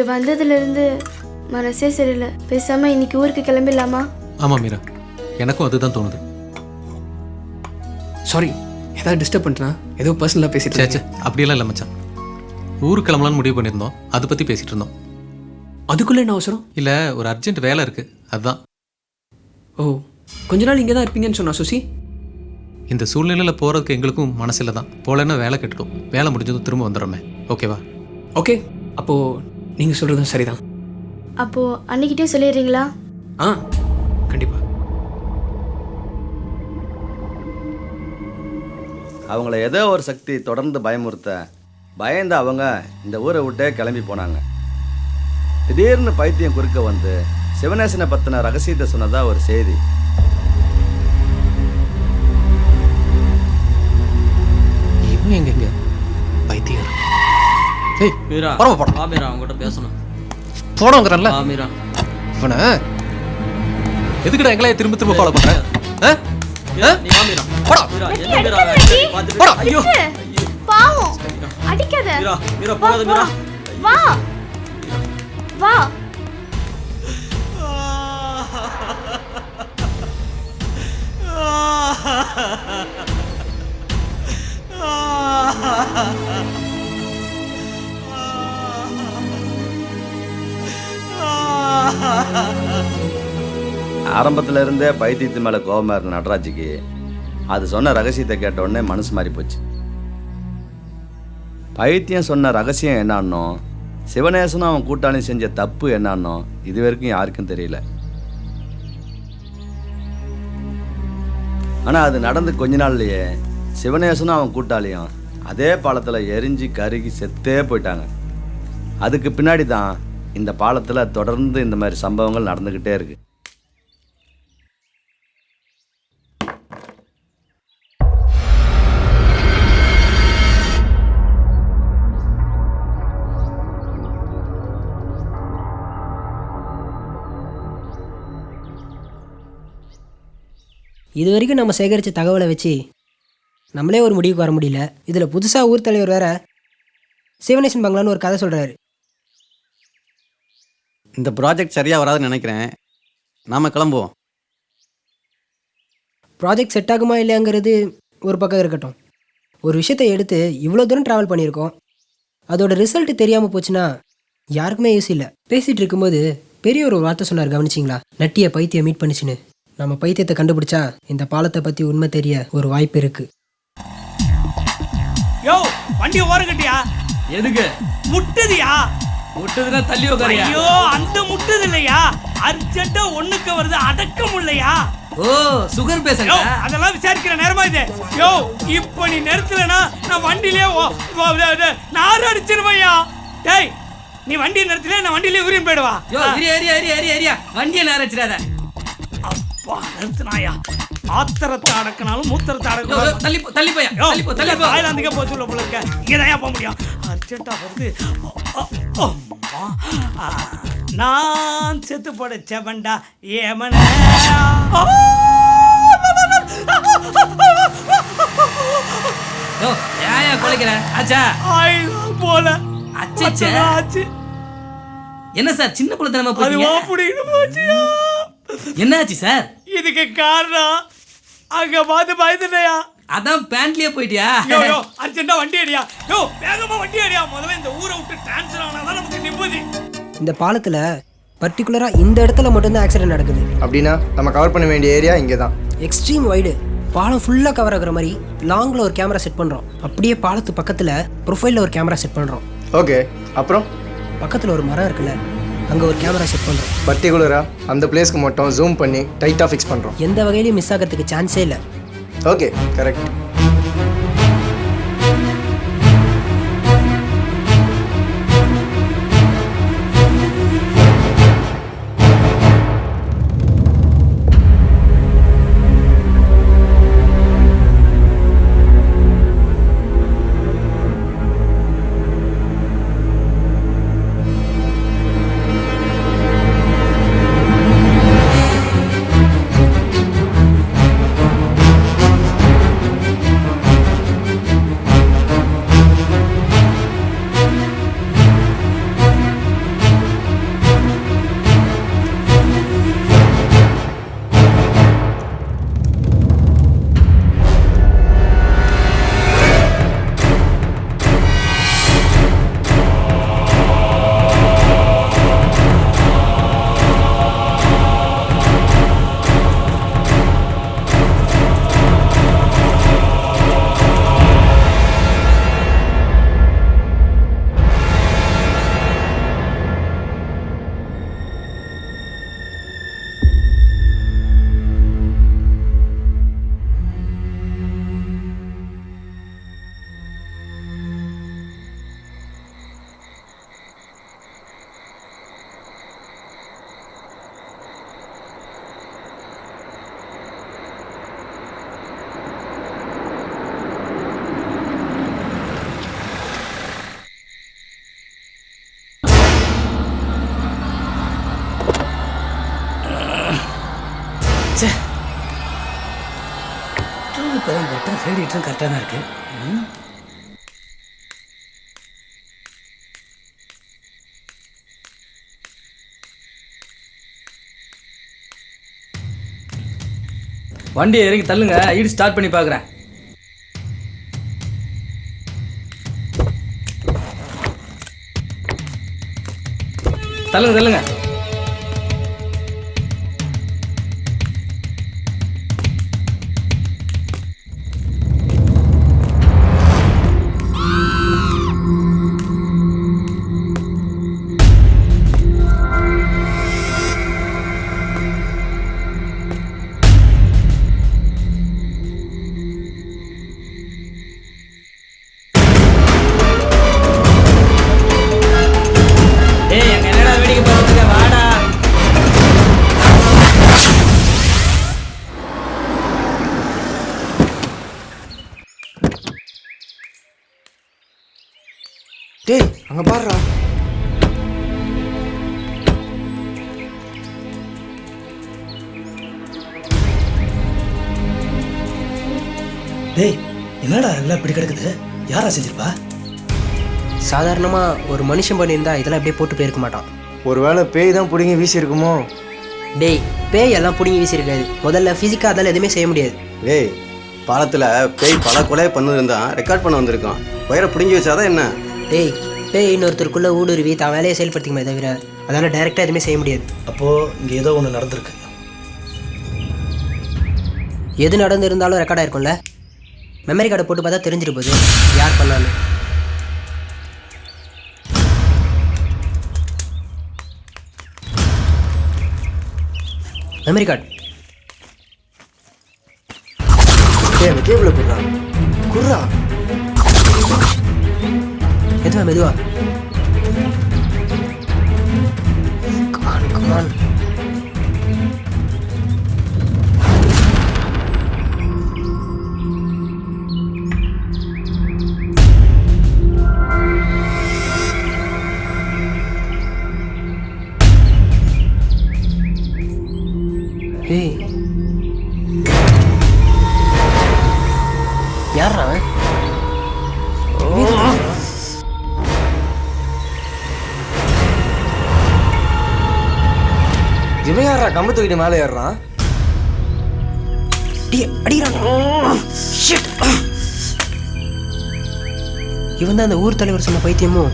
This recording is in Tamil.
இங்கே வந்ததுலேருந்து மனசே சரியில்லை. பேசாமல் இன்னைக்கு ஊருக்கு கிளம்பிடலாமா? ஆமாம் மீரா, எனக்கும் அதுதான் தோணுது. சாரி, ஏதாவது டிஸ்டர்ப் பண்ணிட்டேனா? ஏதோ பர்சனலாக பேசிட்டு சேச்சே, அப்படியெல்லாம் இல்லை மச்சான். ஊருக்கு கிளம்பலான்னு முடிவு பண்ணியிருந்தோம், அதை பற்றி பேசிகிட்டு இருந்தோம். அதுக்குள்ளே என்ன அவசரம்? இல்லை, ஒரு அர்ஜென்ட் வேலை இருக்குது, அதுதான். ஓ, கொஞ்ச நாள் இங்கே தான் இருப்பீங்கன்னு சொன்னா சுசி. இந்த சூழ்நிலையில் போகிறதுக்கு எங்களுக்கும் மனசில் தான். போகலன்னா வேலை கெட்டுடும். வேலை முடிஞ்சதும் திரும்ப வந்துடுறோமே, ஓகேவா? ஓகே, அப்போது நீங்கள் சொல்கிறதும் சரிதான். அப்போது அன்னைக்கிட்டே சொல்லிடுறீங்களா? ஆ, கண்டிப்பாக. அவங்கள ஏதோ ஒரு சக்தி தொடர்ந்து பயமுறுத்த பயந்து அவங்க இந்த ஊரை விட்டே கிளம்பி போனாங்க. திடீர்னு பைத்தியம் குறுக்க வந்து சிவனேசனை பற்றின ரகசியத்தை சொன்னதா ஒரு செய்தி. இவன் எங்க பைத்தியம்? ஏய் மீரா, பரவ போடா. வா மீரா, அவங்ககிட்ட பேசணும். போடங்கறல்ல. வா மீரா. இவனை எதுக்குடா எங்களையே திரும்ப திரும்ப ஃபாலோ பண்ற? நீ வா மீரா. போடா. மீரா, என்ன மீரா பாத்துட்டு? போடா. ஐயோ, பாவம், அடிக்காத. மீரா, மீரா போகாத மீரா. வா வா. ஆரம்பத்தில் இருந்தே பைத்தியத்து மேலே கோபமாக இருந்த நடராஜுக்கு அது சொன்ன ரகசியத்தை கேட்ட உடனே மனசு மாறி போச்சு. பைத்தியம் சொன்ன ரகசியம் என்னான்னோ, சிவனேசனும் அவன் கூட்டாளியும் செஞ்ச தப்பு என்னான்னோ இது வரைக்கும் யாருக்கும் தெரியல. ஆனால் அது நடந்து கொஞ்ச நாள்லையே சிவனேசனும் அவன் கூட்டாளியும் அதே பாலத்தில் எரிஞ்சு கருகி செத்தே போயிட்டாங்க. அதுக்கு பின்னாடி தான் இந்த பாலத்தில் தொடர்ந்து இந்த மாதிரி சம்பவங்கள் நடந்துக்கிட்டே இருக்கு. இது வரைக்கும் நம்ம சேகரித்த தகவலை வச்சு நம்மளே ஒரு முடிவுக்கு வர முடியல. இதில் புதுசாக ஊர் தலைவர் வேற சிவனேசன் பங்களான்னு ஒரு கதை சொல்கிறாரு. இந்த ப்ராஜெக்ட் சரியாக வராதுன்னு நினைக்கிறேன். நாம் கிளம்புவோம். ப்ராஜெக்ட் செட் ஆகுமா இல்லையாங்கிறது ஒரு பக்கம் இருக்கட்டும். ஒரு விஷயத்தை எடுத்து இவ்வளோ தூரம் ட்ராவல் பண்ணியிருக்கோம், அதோட ரிசல்ட் தெரியாமல் போச்சுன்னா யாருக்குமே யூஸ் இல்லை. பேசிகிட்டு இருக்கும்போது பெரிய ஒரு வார்த்தை சொன்னார், கவனிச்சிங்களா? நட்டிய பைத்தியம் மீட் பண்ணிச்சுன்னு. நம்ம பைத்தியத்தை கண்டுபிடிச்சா இந்த பாலத்தை பற்றி உண்மை தெரிய ஒரு வாய்ப்பு இருக்குது. யோ, வண்டியை ஓரம் கட்டியா? எதுக்கு? முட்டுதியா? முட்டுதுன்னா தள்ளி உட்காரியா? ஐயோ, அந்த முட்டுது இல்லையா, அர்ஜென்ட்டா ஒண்ணுக்கு வருது, அடக்கம் இல்லையா? ஓ, சுகர் பேசங்க. அதெல்லாம் விசாரிக்கிற நேரமா இது? யோ, இப்ப நீ நிறுத்தலனா நான் வண்டியிலே நார் அடிச்சிருவையா. டேய், நீ வண்டியை நிறுத்தல, நான் வண்டியிலே ஊரின் போயிடுவா. யோ, ஏரியா வண்டியை நேர வச்சிடாத. அப்பா, நிறுத்தினாயா? ஆத்திரத்தை அடக்கினாலும் மூத்திரத்தை அடக்க. தள்ளி போயா. தாய்லாந்துக்கே போக சொல்ல போல இருக்க. இங்கதான் போக முடியும். அர்ஜென்ட்டா வருது. நான் செத்து படைச்ச வண்டா ஏமன. ஏன் கொலைக்கிற? ஆச்சா போல ஆச்சு. என்ன சார், சின்ன குழந்தை போச்சு? என்னாச்சு சார்? இதுக்கு காரணம் அங்க பார்த்து பயந்துலையா? அதான் பேண்ட்லயே போயிட்டியா? யோ, அர்ஜென்ட்டா வண்டி அடியா. யோ, வேகமா வண்டி அடியா. முதல்ல இந்த ஊரை விட்டு ட்ரான்ஸ்ஃபர் ஆனாதான் நமக்கு நிம்மதி. இந்த பாலத்தில் பர்டிகுலராக இந்த இடத்துல மட்டும்தான் ஆக்சிடென்ட் நடக்குது. அப்படின்னா நம்ம கவர் பண்ண வேண்டிய ஏரியா இங்கே தான். Extreme wide. பாலம் ஃபுல்லாக கவர் ஆகுற மாதிரி லாங்கில் ஒரு கேமரா செட் பண்ணுறோம். அப்படியே பாலத்து பக்கத்தில் ப்ரொஃபைலில் ஒரு கேமரா செட் பண்ணுறோம். ஓகே, அப்புறம் பக்கத்தில் ஒரு மரம் இருக்குல்ல, அங்கே ஒரு கேமரா செட் பண்ணுறோம். பர்டிகுலராக அந்த பிளேஸ்க்கு மட்டும் ஜூம் பண்ணி டைட்டாக ஃபிக்ஸ் பண்ணுறோம். எந்த வகையிலையும் மிஸ் ஆகிறதுக்கு சான்ஸே இல்லை. Okay, correct. சே பெட்ரோல் போட்டால் ரேடியேட்டரும் கரெக்டாக தான் இருக்கு. வண்டியை இறங்கி தள்ளுங்க, ஈடு ஸ்டார்ட் பண்ணி பார்க்குறேன். தள்ளுங்க தள்ளுங்க. டேய் அங்கே பாடுறா. டேய் என்னடா எல்லாம் இப்படி கிடக்குது? யாரா செஞ்சிருப்பா? சாதாரணமாக ஒரு மனுஷன் பண்ணியிருந்தா இதெல்லாம் அப்படியே போட்டு போயிருக்க மாட்டான். ஒருவேளை பேய் தான் பிடிங்கி வீசியிருக்குமோ? டேய் பேய் எல்லாம் பிடிங்கி வீசியிருக்காது. முதல்ல ஃபிசிக்காக அதால் எதுவுமே செய்ய முடியாது. டேய் பாலத்தில் பேய் பல கொலையை பண்ணிருந்தான், ரெக்கார்ட் பண்ண வந்திருக்கான். வயரை பிடுங்கி வச்சாதான் என்ன? டேய் பேய் இன்னொருத்தருக்குள்ளே ஊடுருவி தான் வேலையை செயல்படுத்திக்குமே தவிர அதால் டைரெக்டாக எதுவுமே செய்ய முடியாது. அப்போது இங்கே ஏதோ ஒன்று நடந்திருக்கு. எது நடந்திருந்தாலும் ரெக்கார்டாக இருக்கும்ல. மெமரி கார்டை போட்டு பார்த்தா தெரிஞ்சிட்டு போகுது யார் பண்ணான்னு. மெமரி கார்டு டேய் கேபிள் போடுறா. குர்ரா எதுவா மெதுவா. கமான் ஏய் யாரா இவன் யாரா கம்பு தூக்கிட்டு மேலே ஏறுறான்? இவன் தான் அந்த ஊர் தலைவர் சொன்ன பைத்தியமும்